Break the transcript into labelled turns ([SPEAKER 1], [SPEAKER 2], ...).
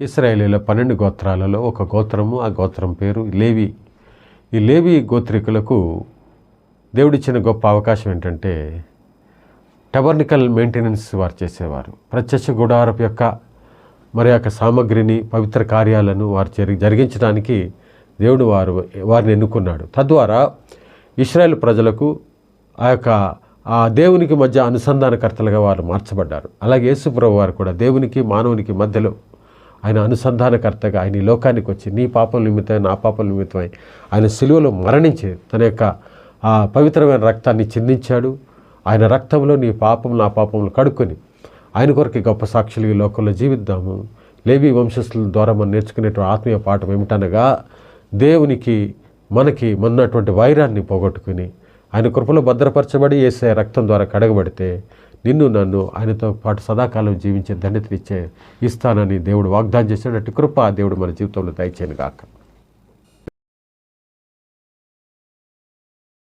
[SPEAKER 1] ఇశ్రాయేలీల 12 గోత్రాలలో ఒక గోత్రము, ఆ గోత్రం పేరు లేవి. ఈ లేవి గోత్రికులకు దేవుడిచ్చిన గొప్ప అవకాశం ఏంటంటే టబర్నికల్ మెయింటెనెన్స్ వారు చేసేవారు. ప్రత్యక్ష గుడారపు యొక్క మరి యొక్క సామగ్రిని, పవిత్ర కార్యాలను వారు జరిగించడానికి దేవుడు వారిని ఎన్నుకున్నాడు. తద్వారా ఇశ్రాయేల్ ప్రజలకు ఆ దేవునికి మధ్య అనుసంధానకర్తలుగా వారు మార్చబడ్డారు. అలాగే యేసుప్రభు వారు కూడా దేవునికి మానవునికి మధ్యలో ఆయన అనుసంధానకర్తగా ఆయన ఈ లోకానికి వచ్చి నీ పాపం నిమిత్తమై నా పాపం నిమిత్తమై ఆయన సిలువలో మరణించి తన యొక్క ఆ పవిత్రమైన రక్తాన్ని చిందించాడు. ఆయన రక్తంలో నీ పాపం నా పాపములు కడుక్కొని ఆయన కొరకు గొప్ప సాక్షులు ఈ లోకంలో జీవిద్దాము. లేవి వంశస్థుల ద్వారా మనం నేర్చుకునేటువంటి ఆత్మీయ పాఠం ఏమిటనగా దేవునికి మనకి ఉన్నటువంటి వైరాన్ని పోగొట్టుకుని ఆయన కృపలో భద్రపరచబడి యేసయ్య రక్తం ద్వారా కడగబడితే నిన్ను నన్ను ఆయనతో పాటు సదాకాలం జీవించే ధన్యతనిచ్చే ఇస్తానని దేవుడు వాగ్దానం చేసినట్టు కృప దేవుడు మన జీవితంలో దయచేయను గాక.